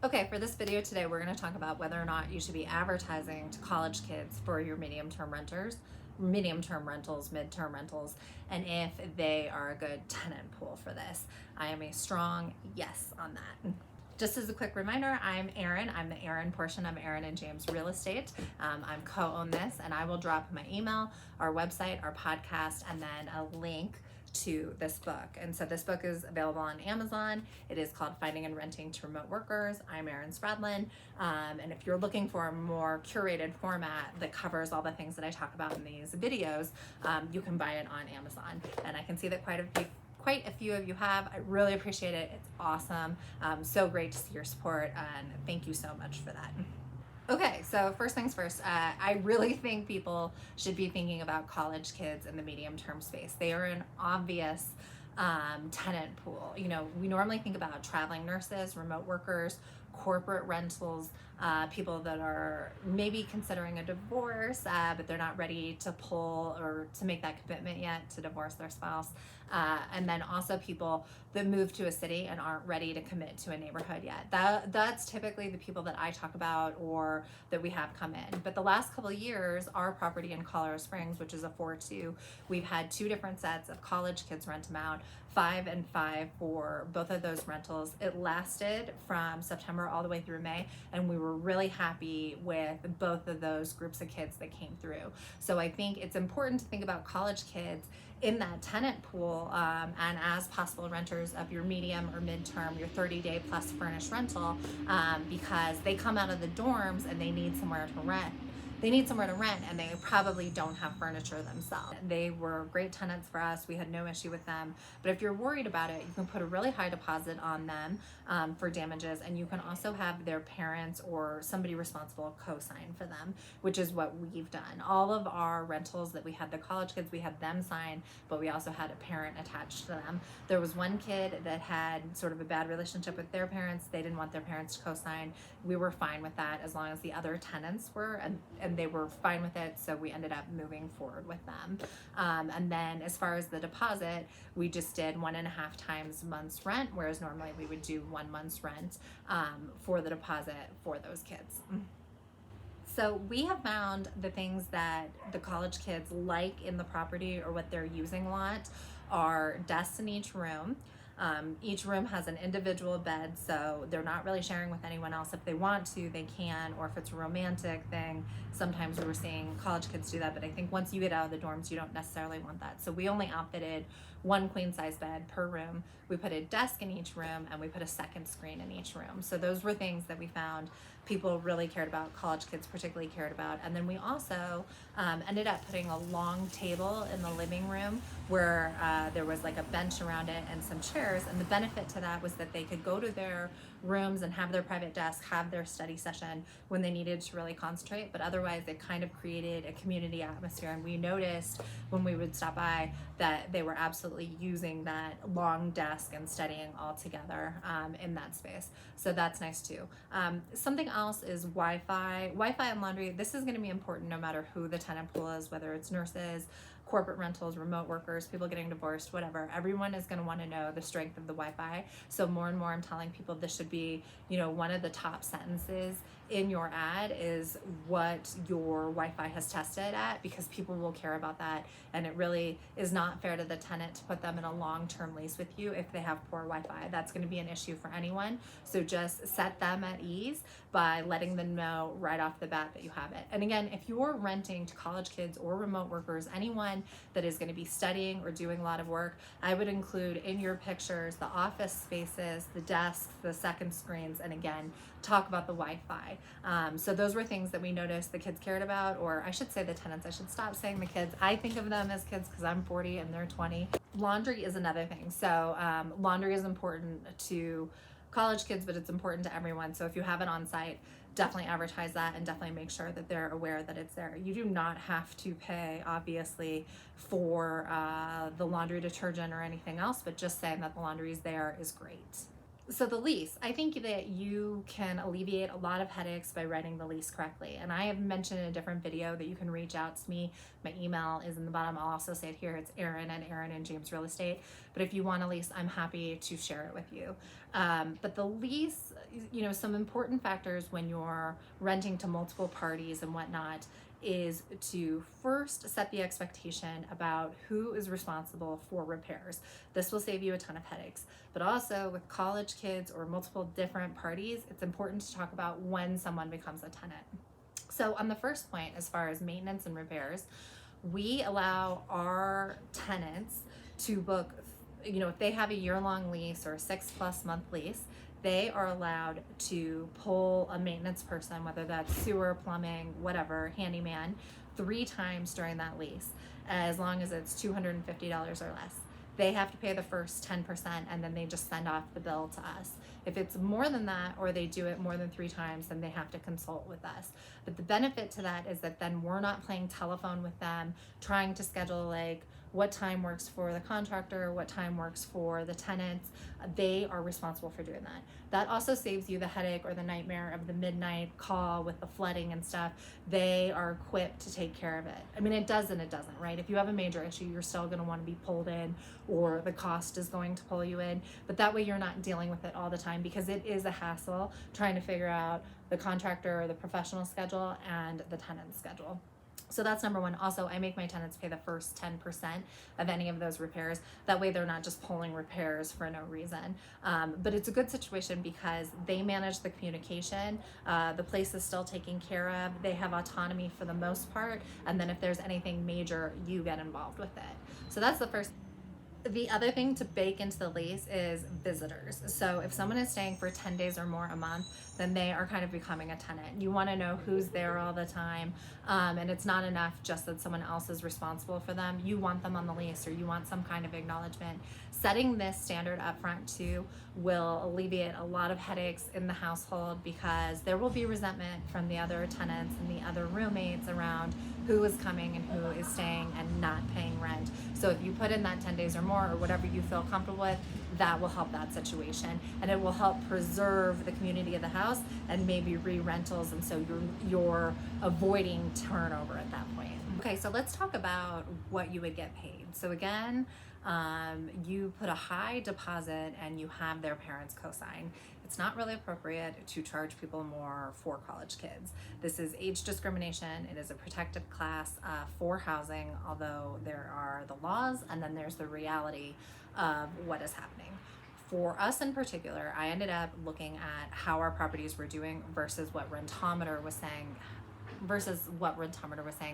Okay, for this video today, we're going to talk about whether or not you should be advertising to college kids for your medium-term rentals, midterm rentals, and if they are a good tenant pool for this. I am a strong yes on that. Just as a quick reminder, I'm Erin. I'm the Erin portion of Erin and James Real Estate. I'm co-own this, and I will drop my email, our website, our podcast, and then a link to this book. And so this book is available on Amazon. It is called Finding and Renting to Remote Workers. I'm Erin Spradlin. And if you're looking for a more curated format that covers all the things that I talk about in these videos, you can buy it on Amazon. And I can see that quite a few of you have. I really appreciate it. It's awesome. So great to see your support, and thank you so much for that. Okay, so first things first, I really think people should be thinking about college kids in the medium-term space. They are an obvious tenant pool. You know, we normally think about traveling nurses, remote workers, corporate rentals, people that are maybe considering a divorce, but they're not ready to pull or to make that commitment yet to divorce their spouse. And then also people that move to a city and aren't ready to commit to a neighborhood yet. That's typically the people that I talk about or that we have come in. But the last couple of years, our property in Colorado Springs, which is a 4-2, we've had two different sets of college kids rent them out, 5 and 5 for both of those rentals. It lasted from September all the way through May, and we were really happy with both of those groups of kids that came through. So I think it's important to think about college kids in that tenant pool and as possible renters of your medium or midterm, your 30-day plus furnished rental, because they come out of the dorms and they need somewhere to rent. They need somewhere to rent, and they probably don't have furniture themselves. They were great tenants for us. We had no issue with them. But if you're worried about it, you can put a really high deposit on them for damages, and you can also have their parents or somebody responsible co-sign for them, which is what we've done. All of our rentals that we had the college kids, we had them sign, but we also had a parent attached to them. There was one kid that had sort of a bad relationship with their parents. They didn't want their parents to co-sign. We were fine with that as long as the other tenants were, and they were fine with it, so we ended up moving forward with them. And then as far as the deposit, we just did 1.5 times month's rent, whereas normally we would do 1 month's rent for the deposit for those kids. So we have found the things that the college kids like in the property or what they're using a lot are desks in each room. Each room has an individual bed, so they're not really sharing with anyone else. If they want to, they can, or if it's a romantic thing, sometimes we were seeing college kids do that, but I think once you get out of the dorms, you don't necessarily want that. So we only outfitted 1 queen size bed per room. We put a desk in each room, and we put a second screen in each room. So those were things that we found people really cared about, college kids particularly cared about. And then we also ended up putting a long table in the living room where there was like a bench around it and some chairs. And the benefit to that was that they could go to their rooms and have their private desk, have their study session when they needed to really concentrate. But otherwise, it kind of created a community atmosphere. And we noticed when we would stop by that they were absolutely using that long desk and studying all together in that space. So that's nice too. Something else is Wi-Fi. Wi-Fi and laundry, this is going to be important no matter who the tenant pool is, whether it's nurses, corporate rentals, remote workers, people getting divorced, whatever. Everyone is going to want to know the strength of the Wi-Fi. So more and more I'm telling people this should be, you know, one of the top sentences in your ad is what your Wi-Fi has tested at, because people will care about that. And it really is not fair to the tenant to put them in a long-term lease with you if they have poor Wi-Fi. That's going to be an issue for anyone. So just set them at ease by letting them know right off the bat that you have it. And again, if you're renting to college kids or remote workers, anyone that is going to be studying or doing a lot of work, I would include in your pictures the office spaces, the desks, the second screens, and again, talk about the Wi-Fi. So those were things that we noticed the kids cared about, or I should say the tenants. I should stop saying the kids. I think of them as kids because I'm 40 and they're 20. Laundry is another thing. So laundry is important to college kids, but it's important to everyone. So if you have it on site, definitely advertise that and definitely make sure that they're aware that it's there. You do not have to pay, obviously, for the laundry detergent or anything else, but just saying that the laundry is there is great. So the lease, I think that you can alleviate a lot of headaches by writing the lease correctly. And I have mentioned in a different video that you can reach out to me. My email is in the bottom. I'll also say it here. It's Erin and Erin and James Real Estate. But if you want a lease, I'm happy to share it with you. But the lease, some important factors when you're renting to multiple parties and whatnot is to first set the expectation about who is responsible for repairs. This will save you a ton of headaches. But also with college kids or multiple different parties, it's important to talk about when someone becomes a tenant. So on the first point, as far as maintenance and repairs, we allow our tenants to book, if they have a year-long lease or a 6+ month lease, they are allowed to pull a maintenance person, whether that's sewer, plumbing, whatever, handyman, 3 times during that lease, as long as it's $250 or less. They have to pay the first 10% and then they just send off the bill to us. If it's more than that, or they do it more than 3 times, then they have to consult with us. But the benefit to that is that then we're not playing telephone with them, trying to schedule like what time works for the contractor, what time works for the tenants. They are responsible for doing that. That also saves you the headache or the nightmare of the midnight call with the flooding and stuff. They are equipped to take care of it. I mean, it does and it doesn't, right? If you have a major issue, you're still going to want to be pulled in, or the cost is going to pull you in. But that way you're not dealing with it all the time, because it is a hassle trying to figure out the contractor or the professional schedule and the tenant schedule. So that's number one. Also, I make my tenants pay the first 10% of any of those repairs. That way they're not just pulling repairs for no reason. But it's a good situation because they manage the communication. The place is still taken care of. They have autonomy for the most part. And then if there's anything major, you get involved with it. So that's the first. The other thing to bake into the lease is visitors. So if someone is staying for 10 days or more a month, then they are kind of becoming a tenant. You want to know who's there all the time. And it's not enough just that someone else is responsible for them. You want them on the lease, or you want some kind of acknowledgement. Setting this standard up front too will alleviate a lot of headaches in the household, because there will be resentment from the other tenants and the other roommates around who is coming and who is staying and not paying rent. So if you put in that 10 days or more, or whatever you feel comfortable with, that will help that situation, and it will help preserve the community of the house and maybe re-rentals, and so you're avoiding turnover at that point. Okay, so let's talk about what you would get paid. So again, you put a high deposit and you have their parents co-sign. It's not really appropriate to charge people more for college kids. This is age discrimination. It is a protected class for housing, although there are the laws and then there's the reality of what is happening. For us in particular, I ended up looking at how our properties were doing versus what Rentometer was saying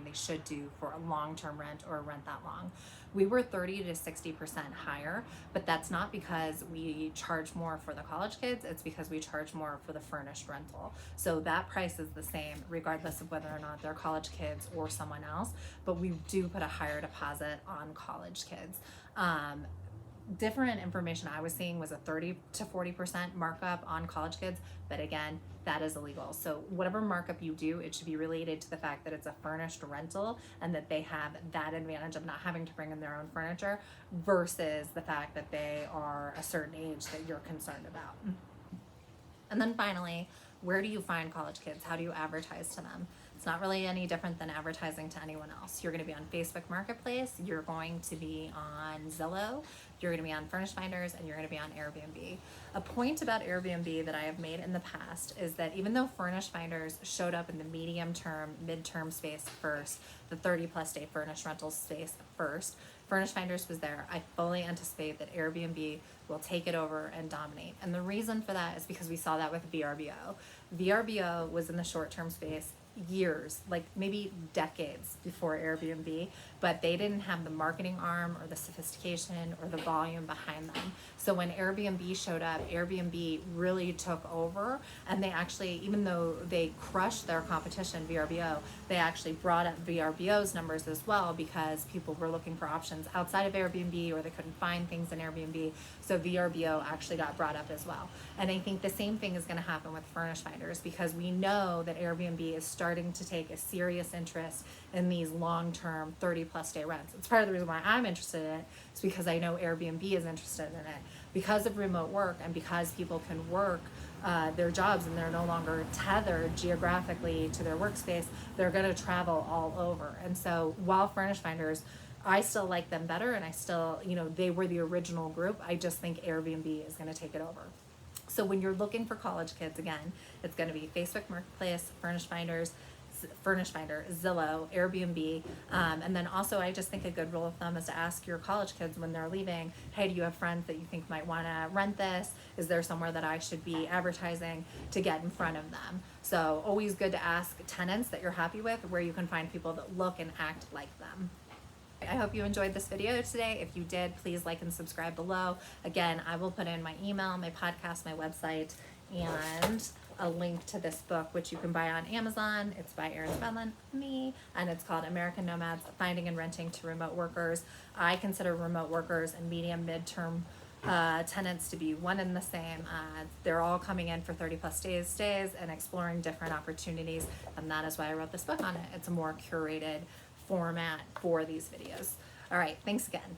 they should do for a long-term rent or rent that long. We were 30 to 60% higher, but that's not because we charge more for the college kids, it's because we charge more for the furnished rental. So that price is the same regardless of whether or not they're college kids or someone else, but we do put a higher deposit on college kids. Different information I was seeing was a 30 to 40% markup on college kids, but again, that is illegal. So whatever markup you do, it should be related to the fact that it's a furnished rental and that they have that advantage of not having to bring in their own furniture versus the fact that they are a certain age that you're concerned about. And then finally, where do you find college kids? How do you advertise to them? It's not really any different than advertising to anyone else. You're going to be on Facebook Marketplace, you're going to be on Zillow, you're going to be on Furnished Finders, and you're going to be on Airbnb. A point about Airbnb that I have made in the past is that even though Furnished Finders showed up in the medium-term, midterm space first, the 30+ day furnished rental space first, Furnished Finders was there. I fully anticipate that Airbnb will take it over and dominate. And the reason for that is because we saw that with VRBO. VRBO was in the short-term space years, like maybe decades before Airbnb, but they didn't have the marketing arm or the sophistication or the volume behind them. So when Airbnb showed up, Airbnb really took over, and they actually, even though they crushed their competition, VRBO, they actually brought up VRBO's numbers as well, because people were looking for options outside of Airbnb, or they couldn't find things in Airbnb. So VRBO actually got brought up as well. And I think the same thing is going to happen with Furnished Finders, because we know that Airbnb is starting to take a serious interest in these long-term 30+ day rents. It's part of the reason why I'm interested in it. It's because I know Airbnb is interested in it. Because of remote work and because people can work their jobs and they're no longer tethered geographically to their workspace, they're going to travel all over. And so while Furnished Finders I still like them better, and I still, you know, they were the original group. I just think Airbnb is going to take it over. So when you're looking for college kids, again, it's going to be Facebook Marketplace, Furnish Finder, Zillow, Airbnb, and then also I just think a good rule of thumb is to ask your college kids when they're leaving, hey, do you have friends that you think might want to rent this? Is there somewhere that I should be advertising to get in front of them? So always good to ask tenants that you're happy with where you can find people that look and act like them. I hope you enjoyed this video today. If you did, please like and subscribe below. Again, I will put in my email, my podcast, my website, and a link to this book, which you can buy on Amazon. It's by Erin Spradlin, me, and it's called American Nomads, Finding and Renting to Remote Workers. I consider remote workers and medium midterm tenants to be one and the same. They're all coming in for 30 plus days stays and exploring different opportunities, and that is why I wrote this book on it. It's a more curated format for these videos. All right, thanks again.